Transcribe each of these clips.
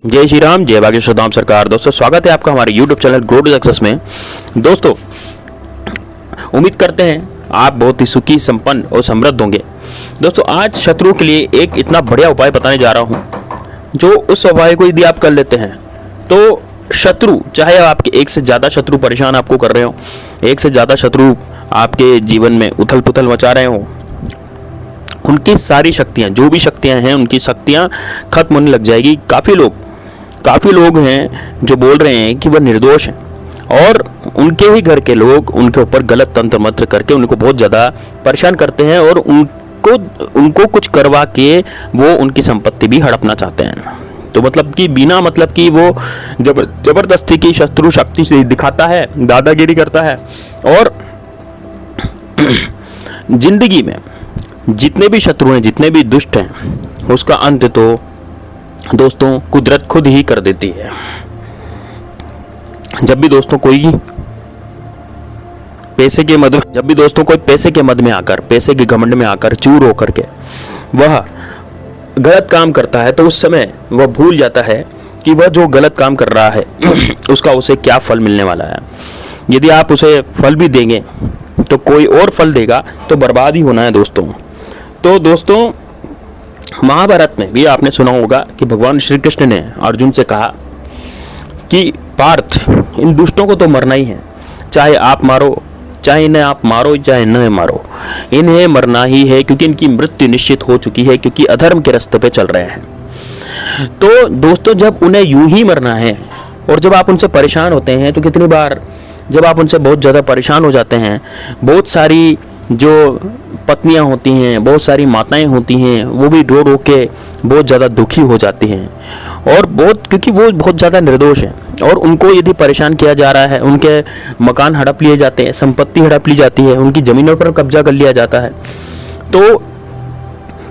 जय श्री राम, जय भाग्य श्रीधाम सरकार। दोस्तों स्वागत है आपका हमारे YouTube channel grow to success में। दोस्तों उम्मीद करते हैं आप बहुत ही सुखी, संपन्न और समृद्ध होंगे। दोस्तों आज शत्रु के लिए एक इतना बढ़िया उपाय बताने जा रहा हूं, जो उस उपाय को यदि आप कर लेते हैं तो शत्रु, चाहे आपके एक से ज़्यादा शत्रु परेशान आपको कर रहे हो, एक से ज़्यादा शत्रु आपके जीवन में उथल पुथल मचा रहे हो, उनकी सारी शक्तियाँ, जो भी शक्तियाँ हैं, उनकी शक्तियाँ खत्म होने लग जाएगी। काफ़ी लोग हैं जो बोल रहे हैं कि वह निर्दोष हैं और उनके ही घर के लोग उनके ऊपर गलत तंत्र मंत्र करके उनको बहुत ज़्यादा परेशान करते हैं और उनको कुछ करवा के वो उनकी संपत्ति भी हड़पना चाहते हैं। तो मतलब कि बिना मतलब कि वो जबरदस्ती की शत्रु शक्ति से दिखाता है, दादागिरी करता है। और जिंदगी में जितने भी शत्रु हैं, जितने भी दुष्ट हैं, उसका अंत तो दोस्तों कुदरत खुद ही कर देती है। जब भी दोस्तों कोई पैसे के मद में आकर, पैसे के घमंड में आकर, चूर होकर के वह गलत काम करता है, तो उस समय वह भूल जाता है कि वह जो गलत काम कर रहा है उसका उसे क्या फल मिलने वाला है। यदि आप उसे फल भी देंगे तो कोई और फल देगा, तो बर्बाद ही होना है दोस्तों। तो दोस्तों महाभारत में भी आपने सुना होगा कि भगवान श्री कृष्ण ने अर्जुन से कहा कि पार्थ, इन दुष्टों को तो मरना ही है, चाहे आप मारो, चाहे इन्हें आप मारो, चाहे न मारो, इन्हें मरना ही है, क्योंकि इनकी मृत्यु निश्चित हो चुकी है, क्योंकि अधर्म के रास्ते पे चल रहे हैं। तो दोस्तों जब उन्हें यूं ही मरना है और जब आप उनसे परेशान होते हैं, तो कितनी बार जब आप उनसे बहुत ज़्यादा परेशान हो जाते हैं, बहुत सारी जो पत्नियां होती हैं, बहुत सारी माताएं होती हैं, वो भी रो रो के बहुत ज़्यादा दुखी हो जाती हैं, और क्योंकि वो बहुत ज़्यादा निर्दोष हैं और उनको यदि परेशान किया जा रहा है, उनके मकान हड़प लिए जाते हैं, संपत्ति हड़प ली जाती है, उनकी ज़मीनों पर कब्जा कर लिया जाता है। तो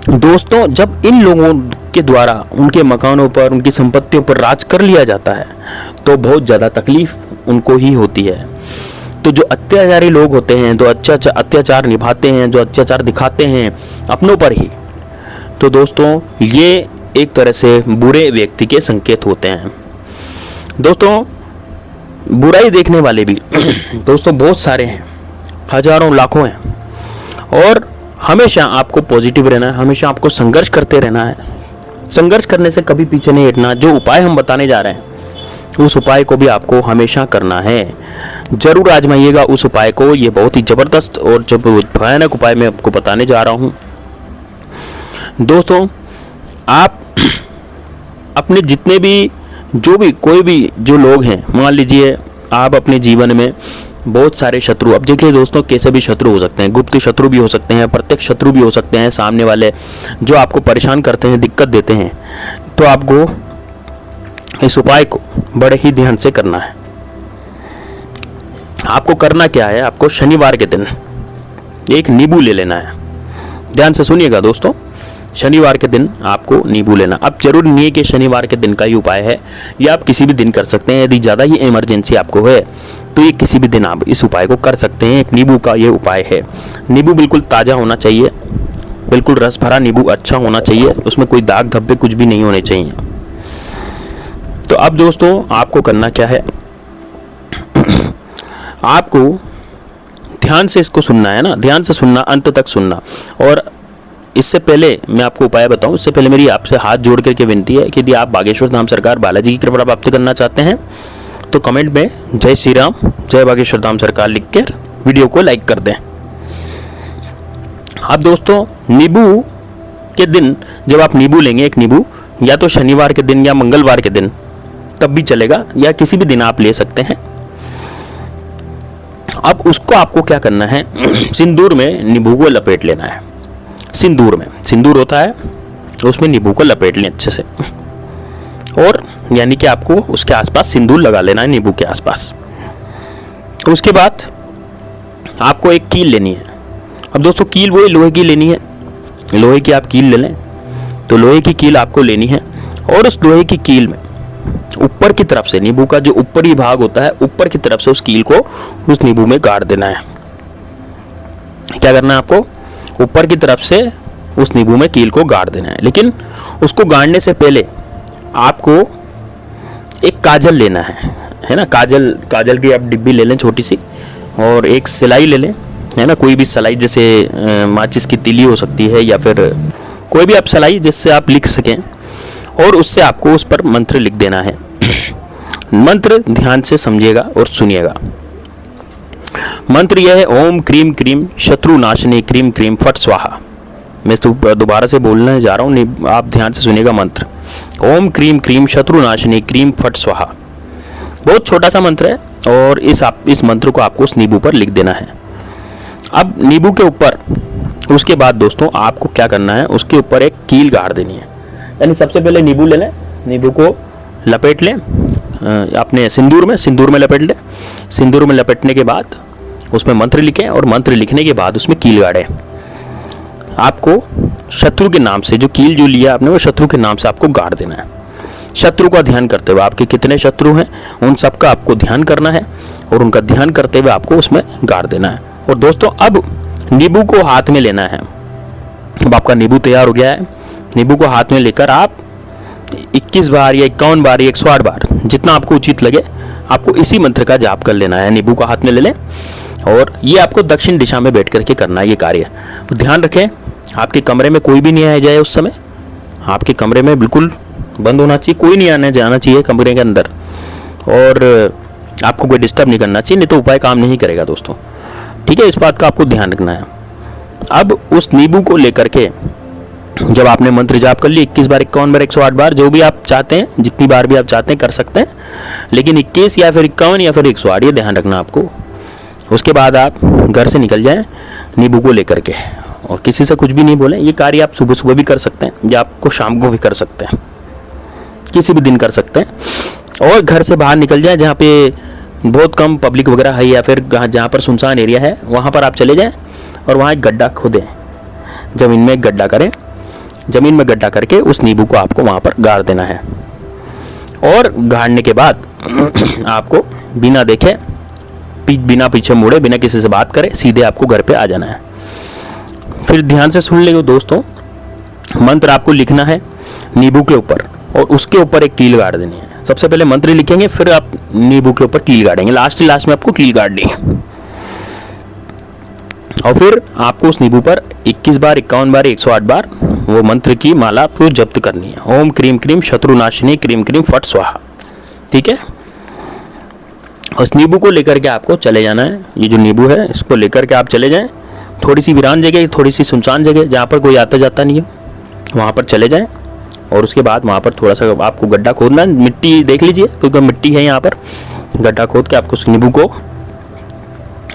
दोस्तों जब इन लोगों के द्वारा उनके मकानों पर, उनकी संपत्तियों पर राज कर लिया जाता है, तो बहुत ज़्यादा तकलीफ उनको ही होती है। तो जो अत्याचारी लोग होते हैं, जो अत्याचार निभाते हैं, जो अत्याचार दिखाते हैं अपनों पर ही, तो दोस्तों ये एक तरह से बुरे व्यक्ति के संकेत होते हैं। दोस्तों बुराई देखने वाले भी दोस्तों बहुत सारे हैं, हजारों लाखों हैं, और हमेशा आपको पॉजिटिव रहना है, हमेशा आपको संघर्ष करते रहना है। संघर्ष करने से कभी पीछे नहीं हटना। जो उपाय हम बताने जा रहे हैं उस उपाय को भी आपको हमेशा करना है। जरूर आजमाइएगा उस उपाय को। ये बहुत ही ज़बरदस्त और जब भयानक उपाय मैं आपको बताने जा रहा हूँ। दोस्तों आप अपने जितने भी कोई भी जो लोग हैं, मान लीजिए आप अपने जीवन में बहुत सारे शत्रु, अब देखिए दोस्तों कैसे भी शत्रु हो सकते हैं, गुप्त शत्रु भी हो सकते हैं, प्रत्यक्ष शत्रु भी हो सकते हैं, सामने वाले जो आपको परेशान करते हैं, दिक्कत देते हैं। तो आपको इस उपाय को बड़े ही ध्यान से करना है। आपको करना क्या है, आपको शनिवार के दिन एक नींबू ले लेना है। ध्यान से सुनिएगा दोस्तों, शनिवार के दिन आपको नींबू लेना। अब जरूर नहीं है कि शनिवार के दिन का ही उपाय है, या आप किसी भी दिन कर सकते हैं। यदि ज़्यादा ही इमरजेंसी आपको है तो ये किसी भी दिन आप इस उपाय को कर सकते हैं। एक नींबू का ये उपाय है। नींबू बिल्कुल ताज़ा होना चाहिए, बिल्कुल रस भरा नींबू अच्छा होना चाहिए, उसमें कोई दाग धब्बे कुछ भी नहीं होने चाहिए। तो अब दोस्तों आपको करना क्या है, आपको ध्यान से इसको सुनना है ना, ध्यान से सुनना, अंत तक सुनना। और इससे पहले मैं आपको उपाय बताऊं, इससे पहले मेरी आपसे हाथ जोड़ करके विनती है कि यदि आप बागेश्वर धाम सरकार बालाजी की कृपा प्राप्त करना चाहते हैं तो कमेंट में जय श्री राम, जय बागेश्वर धाम सरकार लिखकर वीडियो को लाइक कर दें। अब दोस्तों नींबू के दिन जब आप नींबू लेंगे, एक नींबू या तो शनिवार के दिन या मंगलवार के दिन तब भी चलेगा, या किसी भी दिन आप ले सकते हैं। अब उसको आपको क्या करना है, सिंदूर में नींबू को लपेट लेना है। सिंदूर में, सिंदूर होता है, उसमें नींबू को लपेट लें अच्छे से, और यानी कि आपको उसके आसपास सिंदूर लगा लेना है, नींबू के आसपास। उसके बाद आपको एक कील लेनी है। अब दोस्तों कील वही लोहे की लेनी है, लोहे की आप कील ले लें। तो लोहे की कील आपको लेनी है, और उस लोहे की कील में ऊपर की तरफ से, नींबू का जो ऊपरी भाग होता है, ऊपर की तरफ से उस कील को उस नींबू में गाड़ देना है। क्या करना है आपको, ऊपर की तरफ से उस नींबू में कील को गाड़ देना है। लेकिन उसको गाड़ने से पहले आपको एक काजल लेना है ना, काजल की आप डिब्बी ले लें छोटी सी, और एक सिलाई ले लें, है ना, कोई भी सिलाई, जैसे माचिस की तीली हो सकती है या फिर कोई भी आप सिलाई जिससे आप लिख सकें, और उससे आपको उस पर मंत्र लिख देना है। मंत्र ध्यान से समझिएगा और सुनिएगा। मंत्र यह है, ओम क्रीम क्रीम शत्रु नाशनी क्रीम क्रीम फट स्वाहा। मैं दोबारा से बोलने जा रहा हूँ, आप ध्यान से सुनिएगा मंत्र। ओम क्रीम क्रीम शत्रु नाशनी क्रीम फट स्वाहा। बहुत छोटा सा मंत्र है और इस मंत्र को आपको उस नींबू पर लिख देना है। अब नींबू के ऊपर उसके बाद दोस्तों आपको क्या करना है, उसके ऊपर एक कील गाड़ देनी है। यानी सबसे पहले नींबू ले लें, नींबू को लपेट लें अपने सिंदूर में लपेट लें। सिंदूर में लपेटने के बाद उसमें मंत्र लिखें, और मंत्र लिखने के बाद उसमें कील गाड़ें। आपको शत्रु के नाम से, जो कील जो लिया आपने वो शत्रु के नाम से आपको गाड़ देना है। शत्रु का ध्यान करते हुए, आपके कितने शत्रु हैं उन सब का आपको ध्यान करना है, और उनका ध्यान करते हुए आपको उसमें गाड़ देना है। और दोस्तों अब नींबू को हाथ में लेना है। अब आपका नींबू तैयार हो गया है। नींबू को हाथ में लेकर आप 21 बार या 51 बार या 108 बार, जितना आपको उचित लगे, आपको इसी मंत्र का जाप कर लेना है। नींबू को हाथ में ले लें, और ये आपको दक्षिण दिशा में बैठ करके करना है ये कार्य। तो ध्यान रखें आपके कमरे में कोई भी नहीं आ जाए उस समय। आपके कमरे में बिल्कुल बंद होना चाहिए, कोई नहीं आने जाना चाहिए कमरे के अंदर, और आपको कोई डिस्टर्ब नहीं करना चाहिए, नहीं तो उपाय काम नहीं करेगा दोस्तों। ठीक है, इस बात का आपको ध्यान रखना है। अब उस नींबू को लेकर के जब आपने मंत्र जाप कर ली 21 बार 51 बार 108 बार, जो भी आप चाहते हैं, जितनी बार भी आप चाहते हैं कर सकते हैं, लेकिन 21 या फिर 51 या फिर 108 ये ध्यान रखना आपको। उसके बाद आप घर से निकल जाएं नींबू को लेकर के, और किसी से कुछ भी नहीं बोलें। ये कार्य आप सुबह सुबह भी कर सकते हैं या आपको शाम को भी कर सकते हैं, किसी भी दिन कर सकते हैं। और घर से बाहर निकल जाएं जहाँ पे बहुत कम पब्लिक वगैरह है, या फिर जहाँ पर सुनसान एरिया है वहाँ पर आप चले जाएं, और वहाँ एक गड्ढा खोदें, ज़मीन में एक गड्ढा करें, ज़मीन में गड्ढा करके उस नींबू को आपको वहाँ पर गाड़ देना है। और गाड़ने के बाद आपको बिना देखे, बिना पीछे मुड़े, बिना किसी से बात करे, सीधे आपको घर पे आ जाना है। फिर ध्यान से सुन लो दोस्तों, मंत्र आपको लिखना है नींबू के ऊपर, और उसके ऊपर एक कील गाड़ देनी है। सबसे पहले मंत्र लिखेंगे, फिर आप नींबू के ऊपर कील गाड़ेंगे, लास्ट में आपको कील गाड़नी है। और फिर आपको उस नींबू पर 21 बार 51 बार 108 बार वो मंत्र की माला आपको जप्त करनी है। ओम क्रीम क्रीम शत्रुनाशिनी क्रीम क्रीम फट स्वाहा। ठीक है, उस नींबू को लेकर के आपको चले जाना है। ये जो नींबू है इसको लेकर के आप चले जाएं थोड़ी सी वीरान जगह, थोड़ी सी सुनसान जगह जहाँ पर कोई आता जाता नहीं है, वहाँ पर चले जाएं। और उसके बाद वहाँ पर थोड़ा सा आपको गड्ढा खोदना है, मिट्टी देख लीजिए क्योंकि मिट्टी है यहाँ पर। गड्ढा खोद के आपको उस नींबू को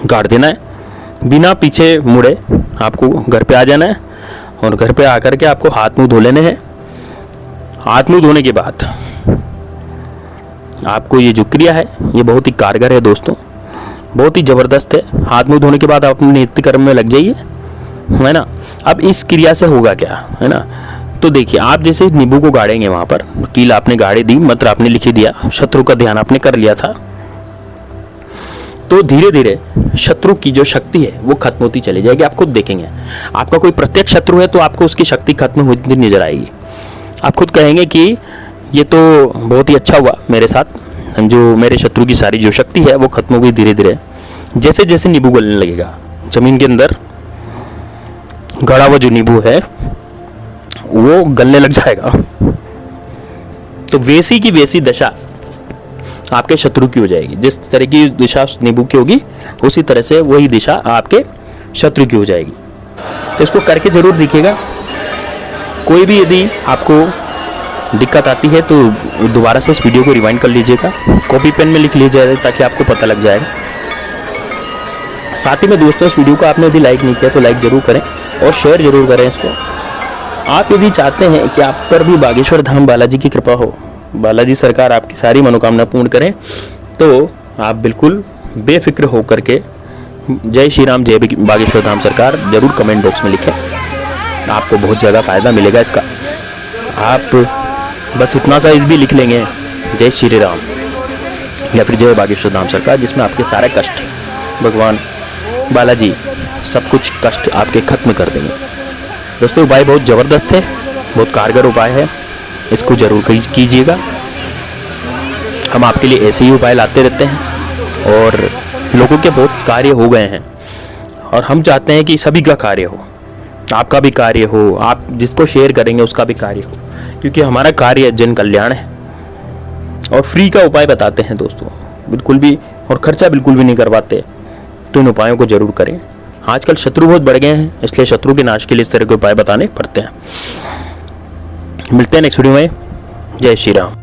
गाड़ देना है, बिना पीछे मुड़े आपको घर पे आ जाना है। और घर पे आकर के आपको हाथ मुंह धो लेने हैं। हाथ मुंह धोने के बाद आपको ये जो क्रिया है ये बहुत ही कारगर है दोस्तों, बहुत ही ज़बरदस्त है। हाथ मुंह धोने के बाद आप अपने नित्य कर्म में लग जाइए, है ना। अब इस क्रिया से होगा क्या, है ना, तो देखिए आप जैसे नींबू को गाड़ेंगे, वहाँ पर कील आपने गाड़ी दी, मंत्र आपने लिख दिया, शत्रु का ध्यान आपने कर लिया था, तो धीरे धीरे शत्रु की जो शक्ति है वो खत्म होती चली जाएगी। आप खुद देखेंगे, आपका कोई प्रत्यक्ष शत्रु है तो आपको उसकी शक्ति खत्म होती नजर आएगी। आप खुद कहेंगे कि ये तो बहुत ही अच्छा हुआ मेरे साथ, जो मेरे शत्रु की सारी जो शक्ति है वो खत्म हो गई धीरे धीरे। जैसे जैसे नींबू गलने लगेगा, जमीन के अंदर गड़ा हुआ जो नींबू है वो गलने लग जाएगा, तो वैसी की वैसी दशा आपके शत्रु की हो जाएगी। जिस तरह की दिशा नींबू की होगी उसी तरह से वही दिशा आपके शत्रु की हो जाएगी। तो इसको करके जरूर देखिएगा। कोई भी यदि आपको दिक्कत आती है तो दोबारा से इस वीडियो को रिवाइंड कर लीजिएगा, कॉपी पेन में लिख लीजिएगा ताकि आपको पता लग जाएगा। साथ ही में दोस्तों इस वीडियो को आपने यदि लाइक नहीं किया तो लाइक जरूर करें और शेयर जरूर करें इसको। आप यदि चाहते हैं कि आप पर भी बागेश्वर धाम बालाजी की कृपा हो, बालाजी सरकार आपकी सारी मनोकामना पूर्ण करें, तो आप बिल्कुल बेफिक्र होकर के जय श्री राम जय बागेश्वर धाम सरकार जरूर कमेंट बॉक्स में लिखें। आपको बहुत ज़्यादा फ़ायदा मिलेगा इसका। आप बस इतना सा भी लिख लेंगे, जय श्री राम या फिर जय बागेश्वर धाम सरकार, जिसमें आपके सारे कष्ट भगवान बालाजी सब कुछ कष्ट आपके खत्म कर देंगे। दोस्तों उपाय बहुत ज़बरदस्त है, बहुत कारगर उपाय है, इसको जरूर कीजिएगा। हम आपके लिए ऐसे ही उपाय लाते रहते हैं और लोगों के बहुत कार्य हो गए हैं और हम चाहते हैं कि सभी का कार्य हो, आपका भी कार्य हो, आप जिसको शेयर करेंगे उसका भी कार्य हो, क्योंकि हमारा कार्य जन कल्याण है। और फ्री का उपाय बताते हैं दोस्तों, बिल्कुल भी, और खर्चा बिल्कुल भी नहीं करवाते। तो इन उपायों को जरूर करें। आजकल शत्रु बहुत बढ़ गए हैं, इसलिए शत्रु के नाश के लिए इस तरह के उपाय बताने पड़ते हैं। मिलते हैं नेक्स्ट वीडियो में। जय श्री राम।